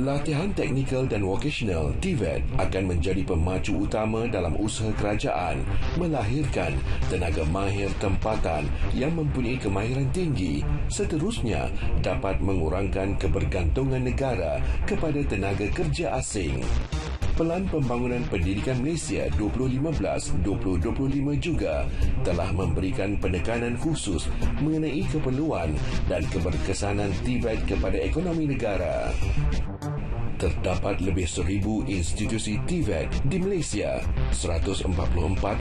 Pelatihan teknikal dan vokasional TVET akan menjadi pemacu utama dalam usaha kerajaan melahirkan tenaga mahir tempatan yang mempunyai kemahiran tinggi, seterusnya dapat mengurangkan kebergantungan negara kepada tenaga kerja asing. Pelan Pembangunan Pendidikan Malaysia 2015-2025 juga telah memberikan penekanan khusus mengenai keperluan dan keberkesanan TVET kepada ekonomi negara. Terdapat lebih 1,000 institusi TVET di Malaysia. 144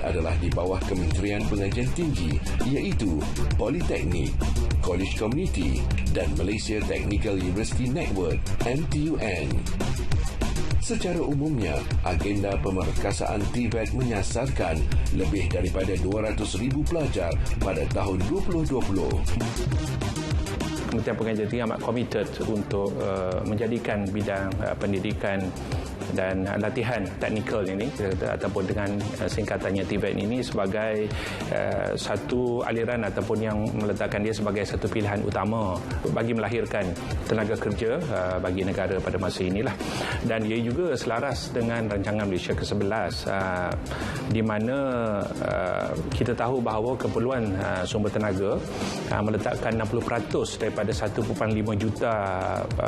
adalah di bawah Kementerian Pengajian Tinggi, iaitu Politeknik, College Community dan Malaysia Technical University Network (MTUN). Secara umumnya, agenda pemerkasaan TVET menyasarkan lebih daripada 200,000 pelajar pada tahun 2020. Kementerian Pengajian Tinggi amat komited untuk menjadikan bidang pendidikan dan latihan teknikal ini ataupun dengan singkatannya TVET ini sebagai satu aliran ataupun yang meletakkan dia sebagai satu pilihan utama bagi melahirkan tenaga kerja bagi negara pada masa inilah. Dan ia juga selaras dengan rancangan Malaysia ke-11 di mana kita tahu bahawa keperluan sumber tenaga meletakkan 60% daripada 1.5 juta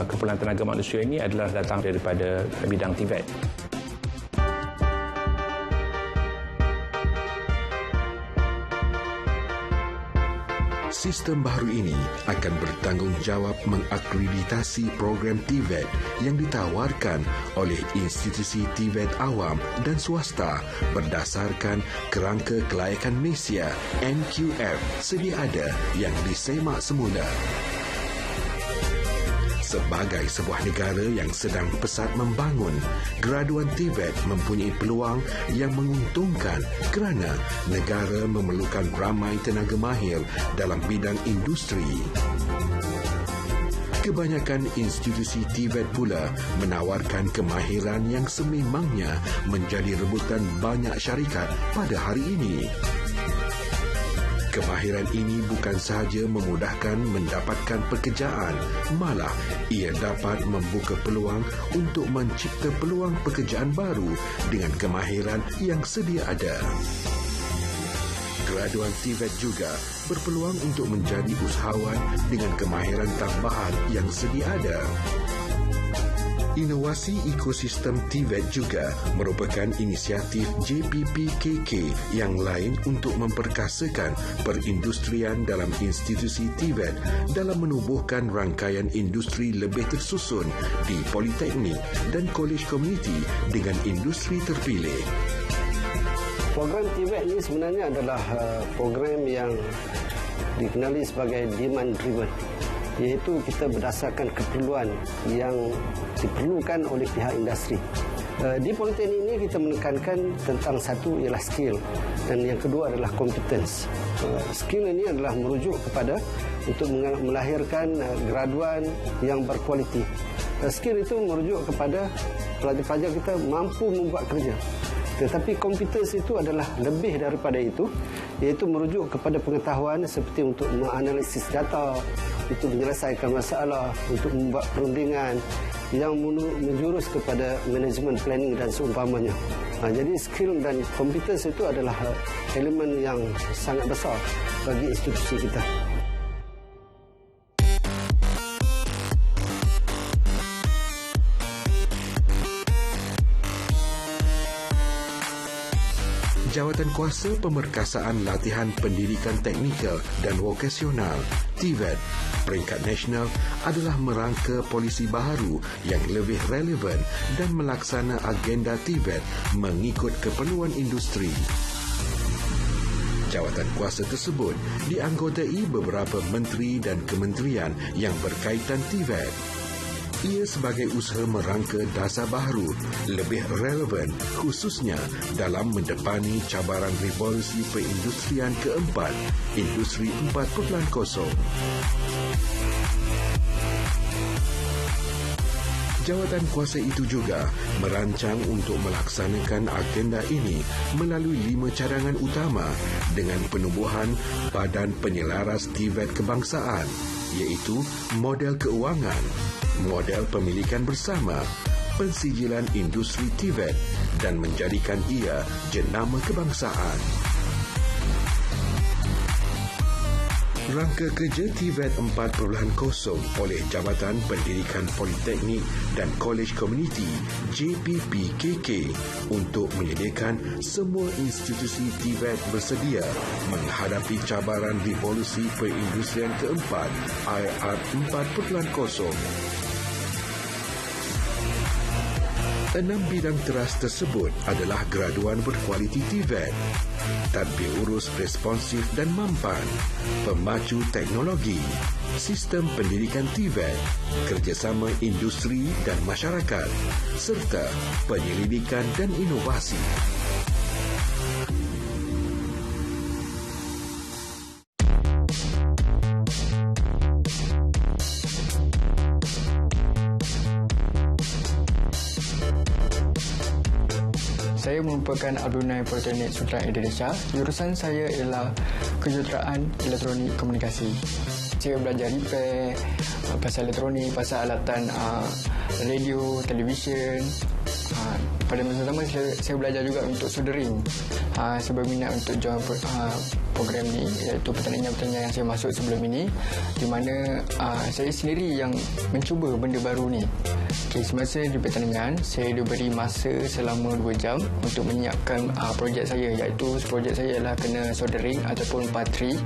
keperluan tenaga manusia ini adalah datang daripada bidang TVET. Sistem baru ini akan bertanggungjawab mengakreditasi program TVET yang ditawarkan oleh institusi TVET awam dan swasta berdasarkan Kerangka Kelayakan Malaysia NQF sedia ada yang disemak semula. Sebagai sebuah negara yang sedang pesat membangun, graduan TVET mempunyai peluang yang menguntungkan kerana negara memerlukan ramai tenaga mahir dalam bidang industri. Kebanyakan institusi TVET pula menawarkan kemahiran yang sememangnya menjadi rebutan banyak syarikat pada hari ini. Kemahiran ini bukan sahaja memudahkan mendapatkan pekerjaan, malah ia dapat membuka peluang untuk mencipta peluang pekerjaan baru dengan kemahiran yang sedia ada. Graduan TVET juga berpeluang untuk menjadi usahawan dengan kemahiran tambahan yang sedia ada. Inovasi ekosistem TVET juga merupakan inisiatif JPPKK yang lain untuk memperkasakan perindustrian dalam institusi TVET dalam menubuhkan rangkaian industri lebih tersusun di Politeknik dan College Community dengan industri terpilih. Program TVET ini sebenarnya adalah program yang dikenali sebagai demand driven, iaitu kita berdasarkan keperluan yang diperlukan oleh pihak industri. Di Politeknik ini kita menekankan tentang satu ialah skill dan yang kedua adalah competence. Skill ini adalah merujuk kepada untuk melahirkan graduan yang berkualiti. Skill itu merujuk kepada pelajar-pelajar kita mampu membuat kerja. Tetapi competence itu adalah lebih daripada itu, iaitu merujuk kepada pengetahuan seperti untuk menganalisis data, untuk menyelesaikan masalah, untuk membuat perundingan yang menjurus kepada manajemen planning dan seumpamanya. Jadi skill dan competence itu adalah elemen yang sangat besar bagi institusi kita. Jawatan Kuasa Pemerkasaan Latihan Pendidikan Teknikal dan Vokasional TVET peringkat nasional adalah merangka polisi baharu yang lebih relevan dan melaksana agenda TVET mengikut keperluan industri. Jawatan kuasa tersebut dianggotai beberapa menteri dan kementerian yang berkaitan TVET. Ia sebagai usaha merangka dasar baharu lebih relevan khususnya dalam mendepani cabaran revolusi perindustrian keempat, Industri 4.0. Jawatan kuasa itu juga merancang untuk melaksanakan agenda ini melalui 5 cadangan utama dengan penubuhan Badan Penyelaras TVET Kebangsaan, iaitu model keuangan, model pemilikan bersama, pensijilan industri TVET dan menjadikan ia jenama kebangsaan. Rangka kerja TVET 4.0 oleh Jabatan Pendidikan Politeknik dan Kolej Komuniti JPPKK untuk menyediakan semua institusi TVET bersedia menghadapi cabaran revolusi perindustrian keempat IR 4.0. 6 bidang teras tersebut adalah graduan berkualiti TVET, tadbir urus responsif dan mampan, pemacu teknologi, sistem pendidikan TVET, kerjasama industri dan masyarakat, serta penyelidikan dan inovasi. Saya merupakan alumni Politeknik Sultan Indonesia. Jurusan saya ialah kejuruteraan elektronik komunikasi. Saya belajar repair, pasal elektronik, pasal alatan radio, televisyen. Pada masa sama saya belajar juga untuk soldering. Saya berminat untuk join program ni, iaitu pertandingan-pertandingan yang saya masuk sebelum ini, di mana saya sendiri yang mencuba benda baru ni. Semasa di pertandingan, saya diberi masa selama 2 jam untuk menyiapkan projek saya, iaitu projek saya ialah kena soldering ataupun patri.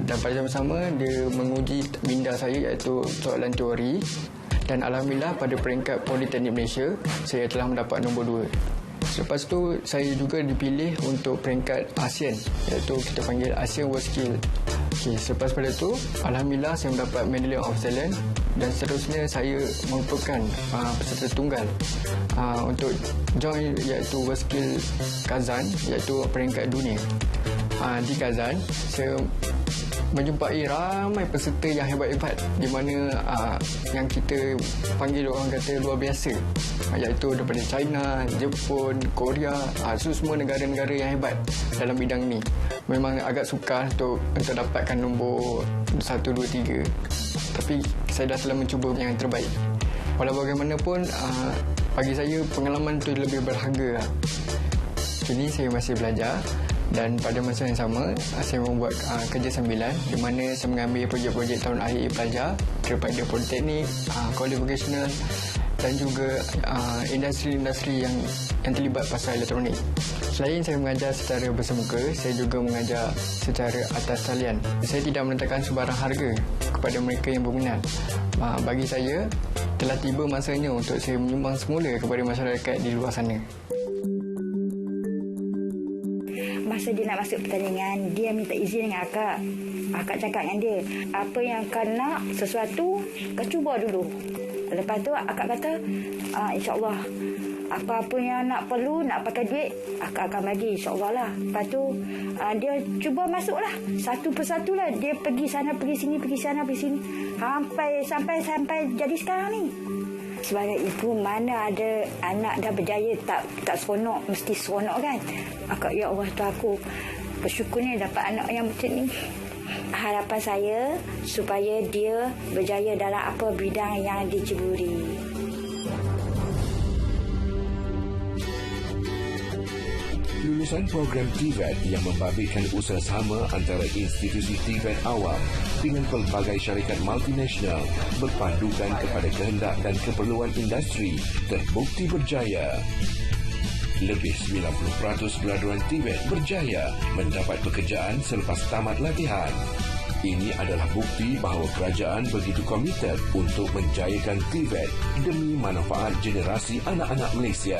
Dan pada masa sama, dia menguji minda saya, iaitu soalan teori. Dan alhamdulillah pada peringkat Politeknik Malaysia, saya telah mendapat nombor 2. Selepas tu, saya juga dipilih untuk peringkat ASEAN, iaitu kita panggil ASEAN World Skill. Selepas pada tu, alhamdulillah saya mendapat Medallion of Talent dan seterusnya saya merupakan peserta tunggal untuk join iaitu World Skill Kazan, iaitu peringkat dunia. Di Kazan, saya menjumpai ramai peserta yang hebat-hebat, di mana yang kita panggil orang kata luar biasa, iaitu daripada China, Jepun, Korea, semua negara-negara yang hebat dalam bidang ni. Memang agak sukar untuk dapatkan nombor 1, 2, 3, tapi saya dah telah mencuba yang terbaik. Walau bagaimanapun, bagi saya pengalaman tu lebih berharga. Kini saya masih belajar. Dan pada masa yang sama, saya membuat kerja sambilan, di mana saya mengambil projek-projek tahun akhir pelajar daripada Politeknik, Kolej Vocational dan juga industri-industri yang terlibat pasal elektronik. Selain saya mengajar secara bersemuka, saya juga mengajar secara atas talian. Saya tidak menetapkan sebarang harga kepada mereka yang berminat. Bagi saya, telah tiba masanya untuk saya menyumbang semula kepada masyarakat di luar sana. Masa dia nak masuk pertandingan, dia minta izin dengan akak. Akak cakap dengan dia, apa yang kau nak sesuatu, kau cuba dulu. Lepas tu akak kata, insyaAllah, apa-apa yang nak perlu, nak pakai duit, akak akan bagi, insyaAllah lah. Lepas tu, dia cuba masuklah. Satu persatu lah. Dia pergi sana, pergi sini, pergi sana, pergi sini. Sampai jadi sekarang ni. Sebagai ibu, mana ada anak dah berjaya tak seronok, mesti seronok kan. Akak, ya Allah, tu aku bersyukurnya dapat anak yang macam ni. Harapan saya supaya dia berjaya dalam apa bidang yang diceburi. Lulusan program TVET yang membabitkan usaha sama antara institusi TVET awam dengan pelbagai syarikat multinasional berpandukan kepada kehendak dan keperluan industri terbukti berjaya. Lebih 90% graduan TVET berjaya mendapat pekerjaan selepas tamat latihan. Ini adalah bukti bahawa kerajaan begitu komited untuk menjayakan TVET demi manfaat generasi anak-anak Malaysia.